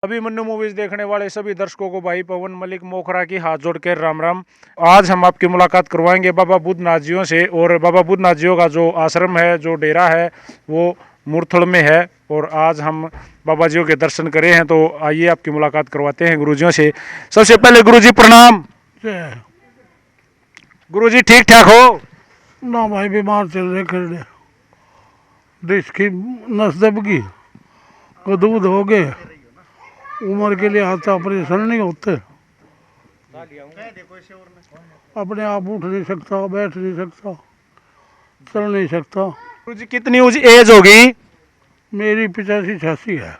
Abhimanyu movies देखने वाले सभी दर्शकों को भाई पवन मलिक मोखरा की हाथ जोड़कर राम राम। आज हम आपकी मुलाकात करवाएंगे बाबा बुद्धनाथ जियों से। और बाबा बुद्धनाथ जियों का जो आश्रम है, जो डेरा है, वो मुरथल में है। और आज हम बाबा जियों के दर्शन करे हैं, तो आइए आपकी मुलाकात करवाते हैं गुरुजियों से। सबसे पहले गुरुजी प्रणाम। गुरुजी ठीक ठाक हो? ना भाई, बीमार चल रहे कर रहे, डिस्क की नस दबगी, दूध हो गए, उम्र के लिए हाथ ऑपरेशन नहीं होते, अपने आप उठ नहीं सकता, बैठ नहीं सकता, चल नहीं सकता। गुरुजी कितनी एज होगी? मेरी 85-86 है।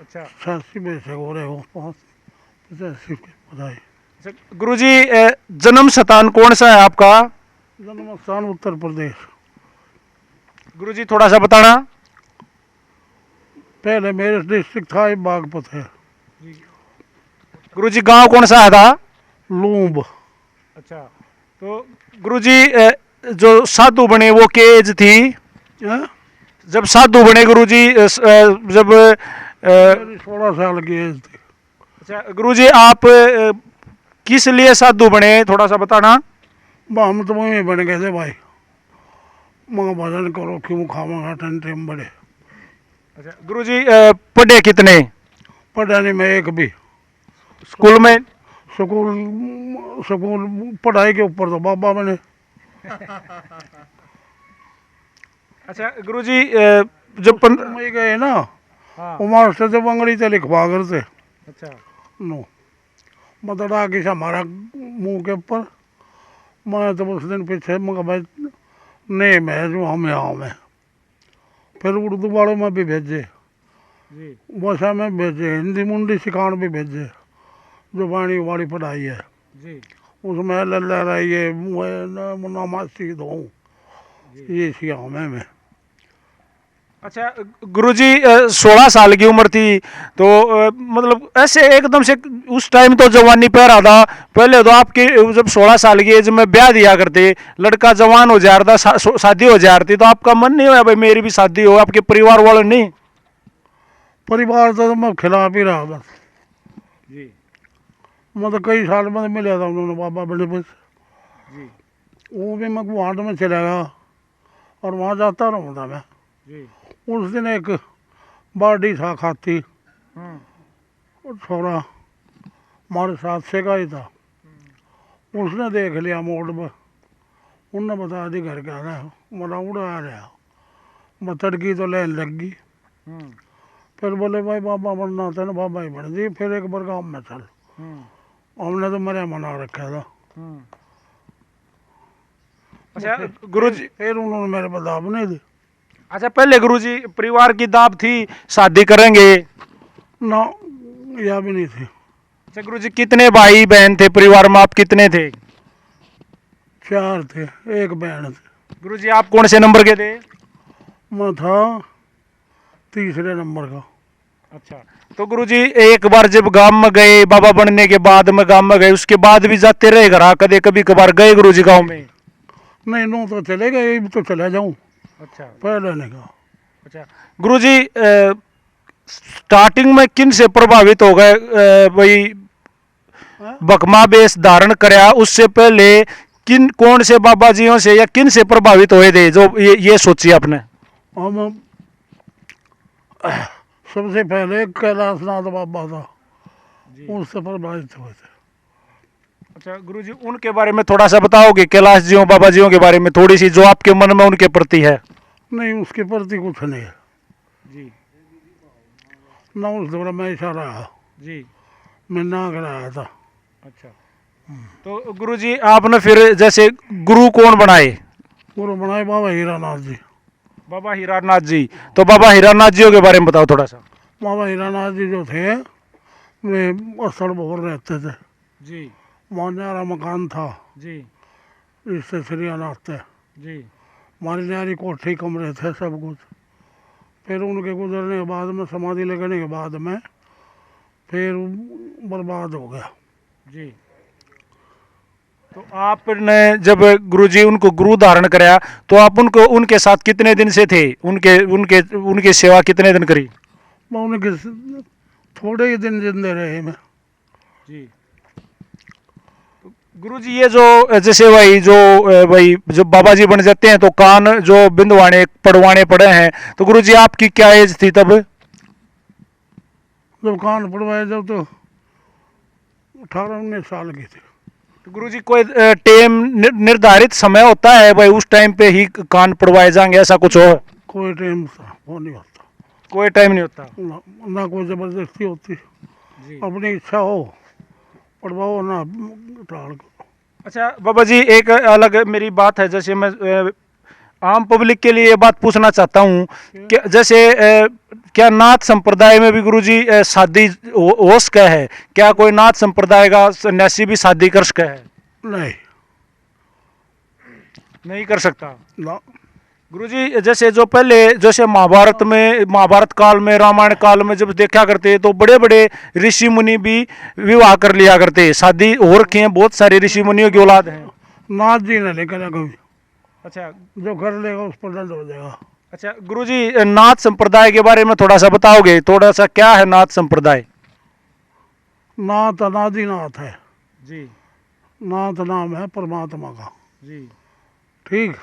अच्छा, 86 में से हो रहे हो 85 के बधाई। गुरुजी जन्म स्थान कौन सा है आपका? जन्म स्थान उत्तर प्रदेश। गुरुजी थोड़ा सा बताना। पहले मेरे डिस्ट्रिक्ट था, बागपत है। गुरुजी गांव कौन सा था? लूंब। अच्छा, तो गुरुजी जो साधु बने वो के एज थी? हैं? जब साधु बने गुरुजी जब मेरी 16 साल की एज थी। अच्छा गुरुजी, आप किस लिए साधु बने, थोड़ा सा बताना। हम तो वहीं बन गए थे भाई, माँ भजन करो क्यों खावा टंटे में बड़े। अच्छा गुरुजी, पढ़े कितने? पढ़ा नहीं मैं एक भी। स्कूल में? स्कूल स्कूल पढ़ाई के ऊपर तो बाबा बने। अच्छा गुरुजी, जब में गए ना, हाँ। वो मास्टर से बंगड़ी से लिखवा करते। अच्छा, नो मतलब आगे से हमारा मुंह के ऊपर, मैं तो उस दिन पीछे मगर भाई नहीं, मैं जो हम यहाँ में फिर उर्दू वालों में भी भेजे, जी भाषा में भेजे, हिंदी मुंडी सिखाने भी भेजे, जो वाणी वाली पढ़ाई है जी उसमें लल्ला रहिए नमासी दो, ये सिया मैं। अच्छा गुरुजी, 16 साल की उम्र थी तो मतलब ऐसे एकदम से उस टाइम तो जवानी पे रहा था। पहले तो आपकी जब 16 साल की एज में ब्याह दिया करते, लड़का जवान हो जा रहा था, शादी हो जा रही थी, तो आपका मन नहीं हुआ भाई मेरी भी शादी हो? आपके परिवार वालों नहीं? परिवार तो मैं खिला भी रहा बस। जी मतलब कई साल में मिला था उन्होंने बाबा बड़े बस, जी वो भी मैं गुवाहाट में चला गया और वहाँ जाता रहूँ था मैं। जी उस दिन एक बाडी था खाती, और छोरा हमारे साथ से का ही था, उसने देख लिया मोड़ में, उनने बता दी घर का है, मेरा उड़ा आ रहा, मैं तड़की तो लेन लग गई। फिर बोले भाई बाबा बनना था ना, बाबा ही बन दी। फिर एक बार गाँव में चल, हमने तो मेरा मना रखा था। अच्छा गुरुजी, फिर उन्होंने मेरे पर दाब नहीं दी। अच्छा पहले गुरुजी परिवार की दाब थी शादी करेंगे? ना, या भी नहीं थी। अच्छा गुरुजी, कितने भाई बहन थे परिवार में, आप कितने थे? 4 थे, एक बहन थी। गुरुजी आप कौन से नंबर के थे? मैं था तीसरे नंबर का। अच्छा, तो गुरुजी एक बार जब गांव में गए, बाबा बनने के बाद में गांव में गए, उसके बाद भी जाते रहे घर? कदे कभी कभार गए गुरुजी गांव में? नहीं, नू तो चले गए, तो चले जाऊँ, अच्छा पहले नहीं कहा। अच्छा गुरुजी, स्टार्टिंग में किन से प्रभावित हो गए भाई बकमा बेस धारण करया? उससे पहले किन कौन से बाबा जियों से या किन से प्रभावित हुए थे, जो ये सोची आपने? हम सबसे पहले कैलाशनाथ बाबा था, उससे प्रभावित हुए थे। अच्छा गुरुजी, उनके बारे में थोड़ा सा बताओगे? कैलाश जियों बाबा जियों के बारे में थोड़ी सी, जो आपके मन में उनके प्रति है। नहीं, उसके प्रति कुछ नहीं है जी ना, उस दौरा मैं इशारा रहा, जी मैं ना कराया था। अच्छा, तो गुरुजी आपने फिर जैसे गुरु कौन बनाए? गुरु बनाए बाबा हीरानाथ जी। बाबा हीरानाथ जी, तो बाबा हीरानाथ जियों के बारे में बताओ थोड़ा सा। बाबा हीरानाथ जी जो थे, वे असड़ भोर रहते थे, जी वहाँ न्यारा मकान था, जी इससे श्रीनाथ थे, जी हमारी न्यारी कोठी कमरे थे, सब कुछ। फिर उनके गुजरने के बाद में, समाधि लगने के बाद में, फिर बर्बाद हो गया। जी तो आपने जब गुरुजी उनको गुरु धारण कराया, तो आप उनको उनके साथ कितने दिन से थे? उनके उनके उनकी सेवा कितने दिन करी? मैं उनके थोड़े ही दिन जिंदे रहे मैं। जी। गुरुजी ये जो जैसे भाई जो भाई जो बाबा जी बन जाते हैं तो कान जो बिंदवाने पड़वाने पड़े हैं, तो गुरुजी आपकी क्या एज थी तब? जब कान पड़वाए जब तो 18-19 साल की थी। तो गुरुजी कोई टाइम निर्धारित समय होता है भाई उस टाइम पे ही कान पड़वाए जाएंगे, ऐसा कुछ हो? कोई टाइम वो नहीं होता, कोई टाइम नहीं होता। ना कोई ज़बरदस्ती होती, जी। अपनी इच्छा हो पढ़वाओ ना टाल को। अच्छा बाबा जी, एक अलग मेरी बात है, जैसे मैं आम पब्लिक के लिए ये बात पूछना चाहता हूँ कि जैसे क्या नाथ संप्रदाय में भी गुरुजी शादी हो सका है? क्या कोई नाथ संप्रदाय का सन्यासी भी शादी कर सका है? नहीं नहीं कर सकता। ना। गुरुजी जैसे जो पहले जैसे महाभारत काल में, रामायण काल में जब देखा करते तो बड़े बड़े ऋषि मुनि भी विवाह कर लिया करते, शादी हो रखी है, बहुत सारे ऋषि मुनियों की औलाद है। नाथ जी ने नहीं करा कभी, अच्छा। जो कर लेगा उस पर दंड हो जाएगा। अच्छा गुरुजी, नाथ संप्रदाय के बारे में थोड़ा सा बताओगे? थोड़ा सा क्या है नाथ संप्रदाय? नाथ अनादिनाथ है। जी। नाथ नाम है परमात्मा का। जी। ठीक,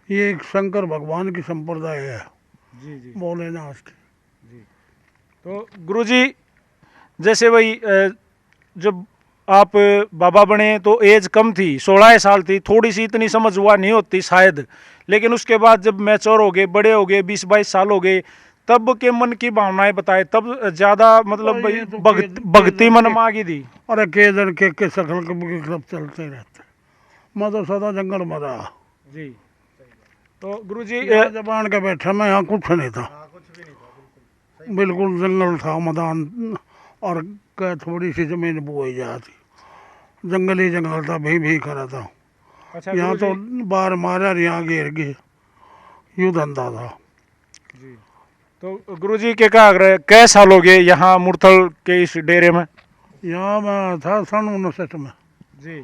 ये एक शंकर भगवान की संप्रदाय है, जी। जी। भोलेनाथ की। जी। तो गुरुजी जैसे वही जब आप बाबा बने तो एज कम थी, 16 साल थी, थोड़ी सी इतनी समझ हुआ नहीं होती शायद, लेकिन उसके बाद जब मैच्योर हो गए, बड़े हो गए, 20-22 साल हो गए, तब के मन की भावनाएं बताए, तब ज्यादा मतलब ये तो भक्ति मन में आ गई थी। अरे केदर के सकल के सब चलते रहते। मैं तो सदा जंगल में रहा। जी। तो गुरुजी यहाँ जबान के बैठा मैं, यहाँ कुछ नहीं था, बिल्कुल जंगल था, मैदान और थोड़ी सी जमीन बोई जाती, जंगली जंगल था, भी करा था। अच्छा यहाँ तो गुरुजी। बाहर मारा और यहाँ घेर के यूँ धंधा था। जी। तो गुरुजी के क्या आग्रह, कै साल हो गए यहाँ मुरथल के इस डेरे में? यहाँ मैं था सन 59 में। जी।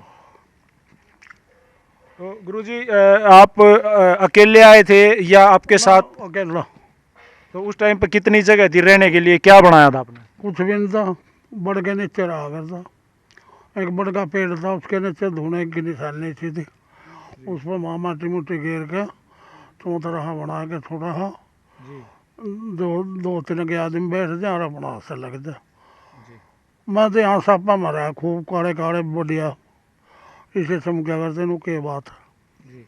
तो गुरुजी आप अकेले आए थे या आपके साथ? अकेला। तो उस टाइम पे कितनी जगह थी रहने के लिए, क्या बनाया था आपने? कुछ भी नहीं था, बड़ के नीचे रहा करता। एक बड़ का पेड़ था, उसके नीचे धोने की निशानी सी थी, उस पर माटी मुटी घेर के चौतरा बना के थोड़ा सा जी। दो तीन के आदमी बैठ जाए और अपना से लग जाए। जी। मैं तो यहाँ सापा मारा खूब, काले काले बढ़िया, इसे तुम क्या करते हैं के बात। जी।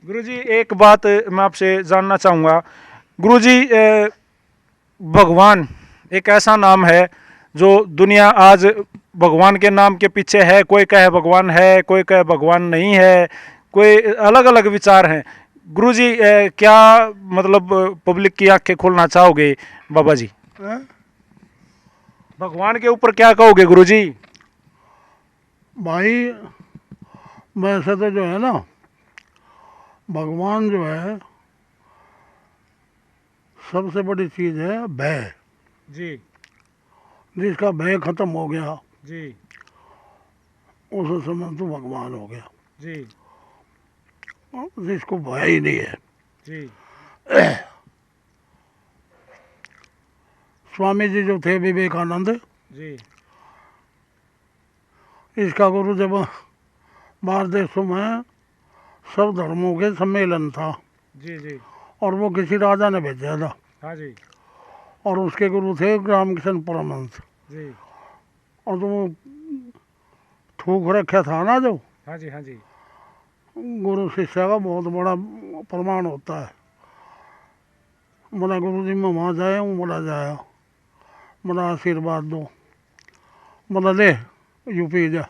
गुरुजी एक बात मैं आपसे जानना चाहूँगा, गुरुजी भगवान एक ऐसा नाम है जो दुनिया आज भगवान के नाम के पीछे है, कोई कहे भगवान है, कोई कहे भगवान नहीं है, कोई अलग अलग विचार हैं। गुरुजी क्या मतलब पब्लिक की आंखें खोलना चाहोगे बाबा जी? भगवान के ऊपर क्या कहोगे गुरुजी? भाई वैसे तो जो है ना, भगवान जो है सबसे बड़ी चीज़ है भय। जी। जिसका भय खत्म हो गया जी। उस समय तो भगवान हो गया। जी। जिसको भय ही नहीं है। जी। स्वामी जी जो थे विवेकानंद, जी। इसका गुरु जब बाहर देशों में सब धर्मों के सम्मेलन था, जी। जी। और वो किसी राजा ने भेजा था, हाँ जी। और उसके गुरु थे रामकृष्ण परमहंस। जी। और जो थूक रखा था ना जो, हाँ जी। हाँ जी। गुरु शिष्य का बहुत बड़ा प्रमाण होता है। बोला गुरु जी मैं वहाँ जाया हूँ, बोला जाया, बोला आशीर्वाद दो, बोला ले यू पी जा,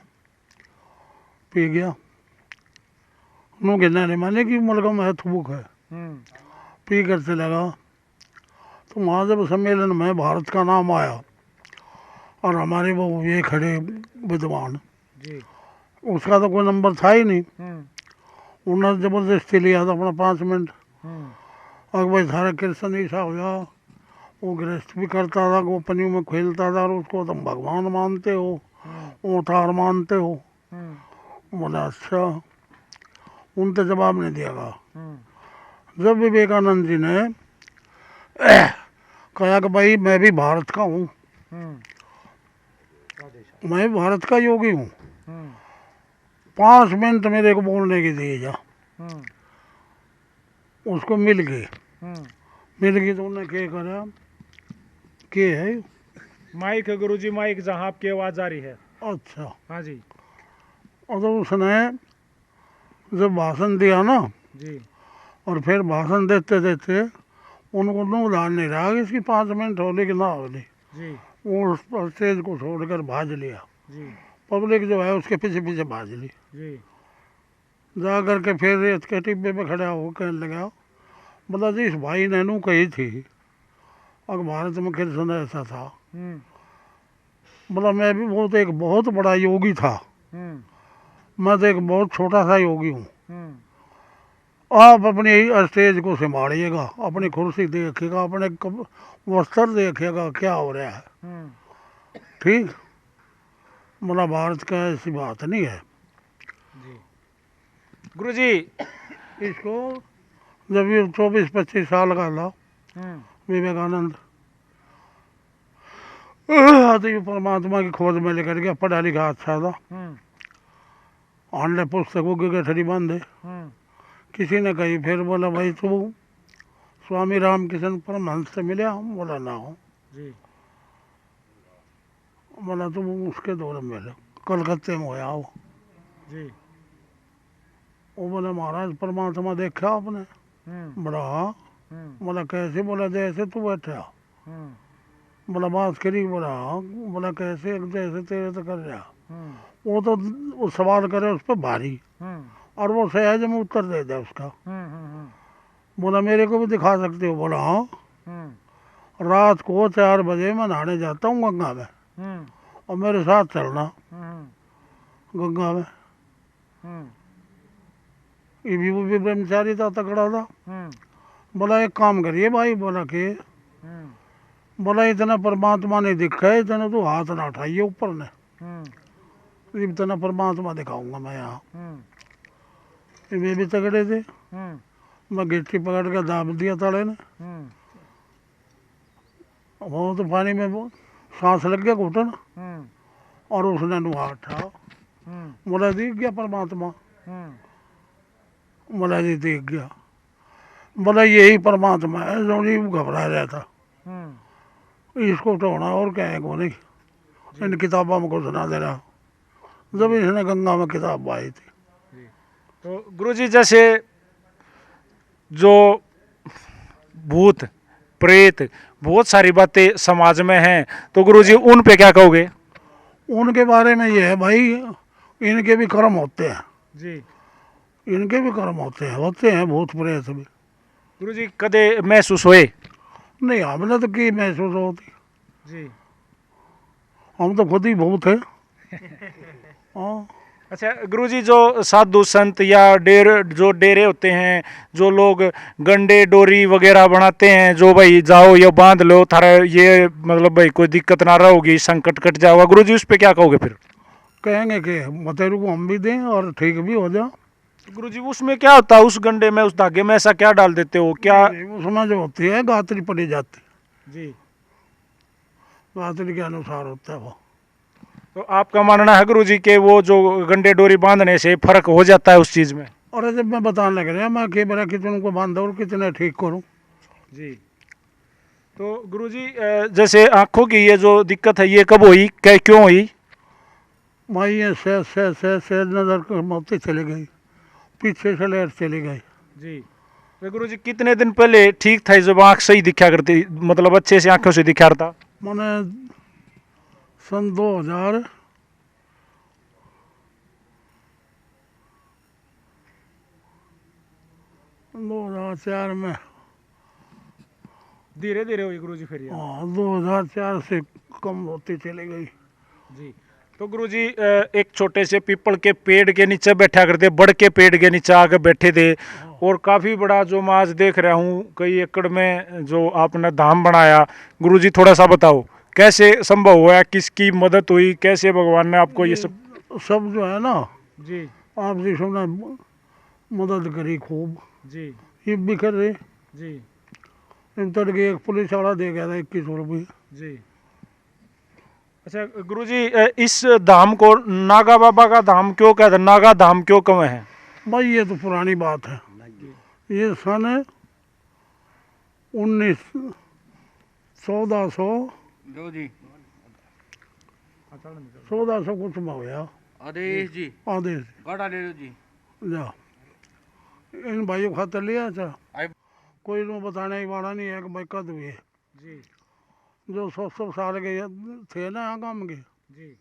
पी गया। नो गिरना नहीं माने कि मलगम है, थूक है, पी कर से लगा। तो वहाँ जब सम्मेलन में भारत का नाम आया और हमारे वो ये खड़े विद्वान, जी। उसका तो कोई नंबर था ही नहीं, उन्होंने ज़बरदस्ती लिया था अपना 5 मिनट। और भाई सारा कृष्ण ऐसा हो गया, वो गृहस्थ भी करता था, गोपनीय में खेलता था, और उसको तुम भगवान मानते हो, अवतार मानते हो। बोला अच्छा, उनसे जवाब नहीं दिया गया। जब विवेकानंद जी ने कहा कि भाई मैं भी भारत का हूँ, हम्म, मैं भारत का योगी हूँ। हम्म, 5 मिनट मेरे को बोलने की दिए जा, हम्म, उसको मिल गई। हम्म। मिल गई तो उन्हें क्या करा, के है। माइक है गुरुजी, माइक जहाँ आपकी आवाज आ रही है। अच्छा, हाँ जी। और तो उसने जब भाषण दिया ना, जी। और फिर भाषण देते देते उनको नो ध्यान नहीं रहा कि इसकी 5 मिनट होली कि ना होली। जी। वो उस पर स्टेज को छोड़कर भाज लिया। जी। पब्लिक जो है उसके पीछे पीछे भाज ली। जी। जा करके फिर रेत के टिब्बे पे खड़ा हो कहने लगा, बोला जी इस भाई ने नू कही थी अगर भारत में कृष्ण ऐसा था। हम्म, बोला मैं भी एक बहुत बड़ा योगी था, हम्म, मैं तो एक बहुत छोटा सा योगी हूँ। हम्म, आप अपनी स्टेज को संभालिएगा, अपनी कुर्सी देखिएगा, अपने वस्त्र देखिएगा क्या हो रहा है। हम्म। ठीक, बोला भारत का ऐसी बात नहीं है। जी। गुरुजी। इसको जब ये 24-25 साल का था, हम्म, विवेकानंद तो ये परमात्मा की खोज में लेकर गया, पढ़ा लिखा अच्छा था, हम्म, आंडे पुस्तकों की गठरी बंद है। हम्म। किसी ने कही, फिर बोला भाई तू स्वामी रामकृष्ण परमहंस से मिले? हम बोला ना हो। जी। बोला तुम उसके दौर में मिले, कलकत्ते में होया हो। जी। वो बोला महाराज परमात्मा देखा आपने? हम्म, बोला हाँ। हम्म, बोला कैसे? बोला जैसे तू बैठा। हम्म, बोला बात करी? बोला हाँ। बोला कैसे? जैसे तेरे तो कर रहा। हम्म, वो तो वो सवाल करे उस पर भारी, हम्म, और वो सहज में उत्तर दे दे उसका। हम्म, हम्म, बोला मेरे को भी दिखा सकते हो? बोला हाँ। हम्म, रात को 4 बजे मैं नहाने जाता हूँ गंगा में, हम्म, और मेरे साथ चलना हम्म, गंगा में। हम्म, ये भी वो भी ब्रह्मचारी था, तगड़ा था। हम्म, बोला एक काम करिए भाई। बोला कि? हम्म, बोला इतना परमात्मा नहीं दिखा है, इतना तो हाथ ना उठाइए ऊपर ने, हम्म, इतना परमात्मा दिखाऊंगा मैं यहाँ। हम्म, ये भी तगड़े थे। हम्म, मैं गिट्टी पकड़ कर दाब दिया तड़े ने, हम्म, वो तो पानी में वो सांस लग गया घुटन, हम्म, और उसने नुआ उठा। हम्म, बोला दिख गया परमात्मा? हम्म, बोला जी दिख गया। बोला यही परमात्मा है जो नहीं घबरा रहा था, हम्म। इसको ढोना और क्या है को नहीं। जी। इन किताबों में को सुना दे रहा, जब जी। इसने गंगा में किताब आई थी। जी। तो गुरुजी जैसे जो भूत प्रेत बहुत सारी बातें समाज में हैं, तो गुरुजी उन पे क्या कहोगे? उनके बारे में ये है भाई, इनके भी कर्म होते हैं, जी। इनके भी कर्म होते हैं भूत प्रेत भी। गुरुजी कदे महसूस होए? नहीं हमने तो की महसूस होती, जी। हम तो खुद ही भूत है। हाँ। अच्छा गुरुजी, जो साधु संत या जो डेरे होते हैं, जो लोग गंडे डोरी वगैरह बनाते हैं, जो भाई जाओ ये बांध लो थारा ये मतलब भाई कोई दिक्कत ना रहोगी, संकट कट जाओगा, गुरुजी उस पे क्या कहोगे फिर? कहेंगे कि मतेरू को हम भी दें और ठीक भी हो जाओ। तो गुरुजी उसमें क्या होता है, उस गंडे में उस धागे में ऐसा क्या डाल देते हो क्या? नहीं नहीं, उसमें जो होती है गातरी पड़ी जाती, जी। गातरी के अनुसार होता है वो। तो आपका मानना है गुरुजी के वो जो गंडे डोरी बांधने से फर्क हो जाता है उस चीज में? और जब मैं बताने लग रहा मैं कि मेरा कितने को बांधा और कितने ठीक करूँ। जी। तो गुरुजी जैसे आंखों की ये जो दिक्कत है ये कब हुई, क्या क्यों हुई? भाई ये से नजर को मोती चली गई, पीछे से लेर चली गई। जी। तो गुरुजी कितने दिन पहले ठीक था जब आंख सही दिखा करती, मतलब अच्छे से आंखों से दिखा रहा था? मैंने सन 2000 2004 में, धीरे धीरे हुई गुरुजी फिर ये? हाँ 2004 से कम होती चली गई। जी। तो गुरुजी एक छोटे से पीपल के पेड़ के नीचे बैठा करते, बड़ के पेड़ के नीचे आकर बैठे थे, और काफी बड़ा जो मैं आज देख रहा हूँ कई एकड़ में जो आपने धाम बनाया, गुरुजी थोड़ा सा बताओ कैसे संभव हुआ, किसकी मदद हुई, कैसे भगवान ने आपको ये सब? सब जो है ना, जी। आप जी सबने मदद करी खूब। जी। ये बिखर रहे, जी। इन तड़के एक पुलिस वाला दे गया था 2100 रुपये। जी। अच्छा गुरुजी, इस धाम को नागा बाबा का धाम क्यों कहते हैं? नागा धाम क्यों कहे हैं? भाई ये तो पुरानी बात है। ये सन 1400 लो जी 1400 कुछ में होया आदेश जी आदेश गाड़ा ले लो जी जा इन भाइयों खातर लिया था। आई कोई इनको बताने की वाला नहीं है कि भाई कद हुए जी जो 100 साल के थे ना यहाँ काम के, जी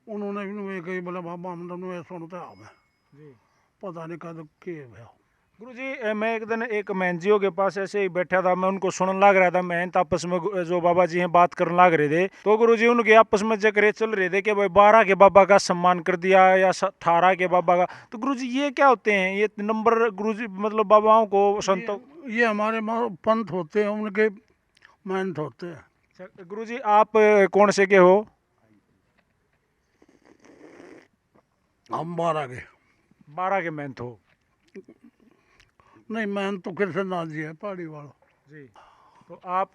उन्होंने भी कही बोला बाबा हम तो सुनते हमें जी। पता नहीं कद के भैया। गुरुजी, मैं एक दिन एक महंजियों के पास ऐसे ही बैठा था, मैं उनको सुनने लग रहा था। महंत आपस में जो बाबा जी हैं बात करने लग रहे थे, तो गुरुजी उनके आपस में जकरे चल रहे थे कि भाई 12 के बाबा का सम्मान कर दिया या 18 के बाबा का। तो गुरुजी ये क्या होते हैं ये नंबर? गुरुजी मतलब बाबाओं को संतों। ये हमारे पंथ होते हैं, उनके महंत होते हैं। अच्छा, गुरुजी आप कौन से के हो? हम 12 के 12 के महंत हो? नहीं, महंत तो कृष्णनाथ जी है पहाड़ी वाला। जी। तो आप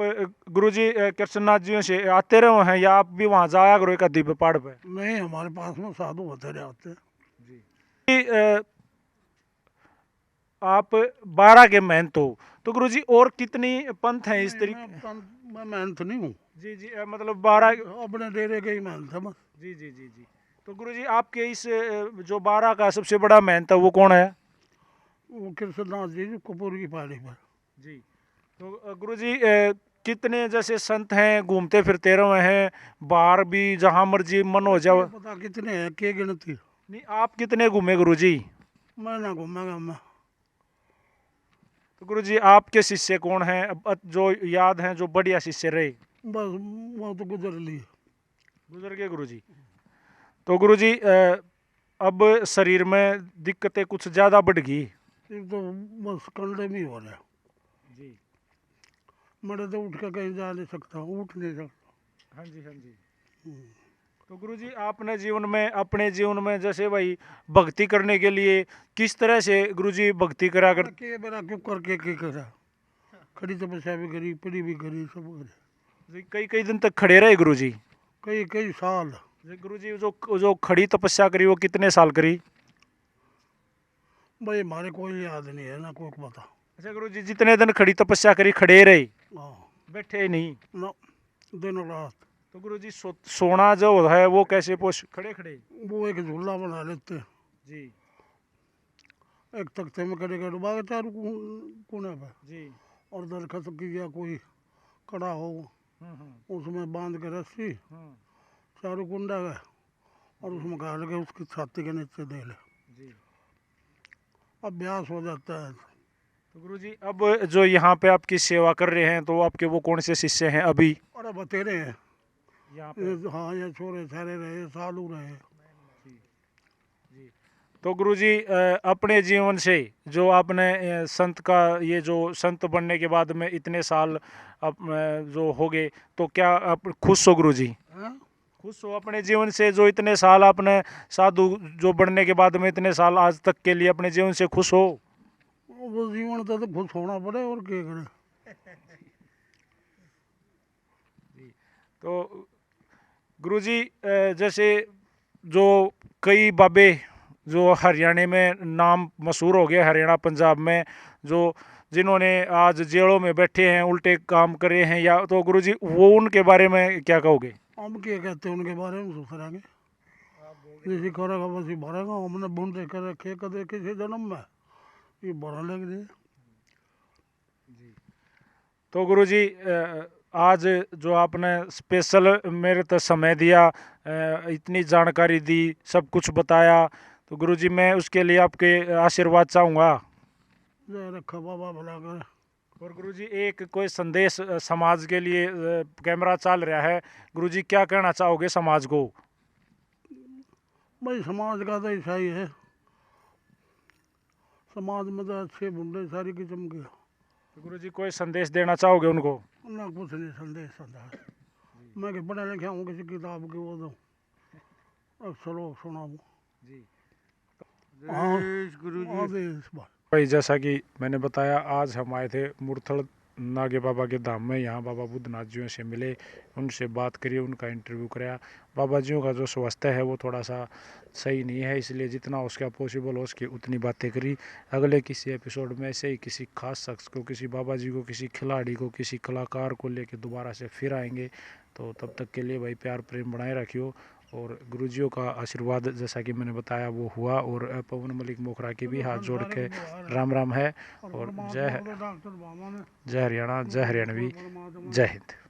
गुरुजी कृष्णनाथ जी से आते रहे हैं या आप भी वहाँ जाया करो एक आधी पे पहाड़ पे? नहीं, हमारे पास में साधु होते रहे आते हैं। जी। आप 12 के महंत हो, तो गुरुजी और कितनी पंथ हैं इस नहीं, तरीके? मैं महंत नहीं हूँ, जी जी, मतलब 12। अपने डेरे के ही महंत है बस। जी जी जी जी। तो गुरुजी आपके इस जो 12 का सबसे बड़ा महंत है वो कौन है? वो कृष्णनाथ जी जो कपूर की पहाड़ी पर। जी। तो गुरुजी कितने जैसे संत हैं घूमते फिरते रहे हैं बाहर भी, जहाँ मर्जी मन हो जाओ? पता कितने हैं, के गिनती। नहीं, आप कितने घूमे गुरुजी? मैं ना घूमेगा मैं। तो गुरुजी आपके शिष्य कौन हैं जो याद हैं, जो बढ़िया शिष्य रहे? बस वो तो गुजर ली। गुजर गए गुरुजी। तो गुरुजी अब शरीर में दिक्कतें कुछ ज़्यादा बढ़ गई? एक तो बस कंडे भी हो रहे। जी। मैं तो उठ कर कहीं जा नहीं सकता, उठ नहीं सकता। हाँ जी हाँ जी। तो गुरुजी आपने जीवन में, अपने जीवन में जैसे भाई भक्ति करने के लिए किस तरह से गुरुजी भक्ति करा कर? के मेरा क्यों करके के करा, खड़ी तपस्या भी करी, पड़ी भी करी, सब करी। जी, कई कई दिन तक खड़े रहे गुरुजी? कई कई साल। जी गुरुजी, जो जो खड़ी तपस्या करी वो कितने साल करी? भाई हमारे कोई याद नहीं है ना, कोई को पता। अच्छा गुरुजी, जितने दिन खड़ी तपस्या करी खड़े रहे, हाँ बैठे ही नहीं? ना, दिन और रात। तो गुरुजी सोना जो है वो कैसे पोष खड़े खड़े? वो एक झूला बना लेते हैं, जी एक तख्ते में खड़े कर बाग चारों कोने पर, जी। और दरखत की या कोई कड़ा हो उसमें बांध के रस्सी चारों कुंडा है, और उसमें गाड़ के उसकी छाती के नीचे दे ले, जी। अभ्यास हो जाता है। तो गुरुजी अब जो यहाँ पे आपकी सेवा कर रहे हैं तो आपके वो कौन से शिष्य हैं अभी और बतेरे हैं यहाँ पे? हाँ, ये छोरे छारे रहे, सालू रहे। तो गुरुजी अपने जीवन से जो आपने संत का, ये जो संत बनने के बाद में इतने साल जो हो गए, तो क्या आप खुश हो गुरुजी? हाँ? खुश हो अपने जीवन से? जो इतने साल आपने साधु जो बनने के बाद में इतने साल आज तक के लिए अपने जीवन से खुश हो? वो जीवन तो खुश होना पड़े और क्या करे। तो गुरुजी जैसे जो कई बाबे जो हरियाणा में नाम मशहूर हो गया, हरियाणा पंजाब में, जो जिन्होंने आज जेलों में बैठे हैं, उल्टे काम करे हैं, या तो गुरुजी वो उनके बारे में क्या कहोगे? हम क्या कहते हैं उनके बारे में, सोचेंगे जैसे करेगा वैसे भरेगा। हमने बूंदे कर रखे कदे किसी जन्म में, ये भरा लग रही। तो गुरुजी आज जो आपने स्पेशल मेरे तो समय दिया, इतनी जानकारी दी, सब कुछ बताया, तो गुरुजी मैं उसके लिए आपके आशीर्वाद चाहूँगा। जय रखा बाबा भला कर। और गुरुजी एक कोई संदेश समाज के लिए, कैमरा चल रहा है, गुरुजी क्या कहना चाहोगे समाज को? भाई समाज का तो ऐसा ही है, समाज में तो अच्छे बुंडे सारी किस्म के। तो गुरुजी कोई संदेश देना चाहोगे उनको? ना कुछ नहीं, संदेश संदेश। मैं कि पढ़ा लिखा हूँ, किसी किताब की वो दो अक्सर सुनाऊँ। जी। हाँ, आदेश गुरु जी आदेश बस। भाई जैसा कि मैंने बताया, आज हम आए थे मुरथल नागे बाबा के धाम में यहाँ बाबा बुद्धनाथ जियों से मिले, उनसे बात करिए, उनका इंटरव्यू कराया। बाबा जियों का जो स्वास्थ्य है वो थोड़ा सा सही नहीं है, इसलिए जितना उसका पॉसिबल हो उसकी उतनी बातें करी। अगले किसी एपिसोड में ऐसे ही किसी खास शख्स को, किसी बाबा जी को, किसी खिलाड़ी को, किसी कलाकार को लेके दोबारा से फिर आएंगे। तो तब तक के लिए भाई प्यार प्रेम बनाए रखियो, और गुरुजियों का आशीर्वाद जैसा कि मैंने बताया वो हुआ। और पवन मलिक मोखरा के भी हाथ जोड़ के राम राम है। और जय डॉक्टर बाबा ने जय हरियाणा, जय हरियाणवी, जय हिंद।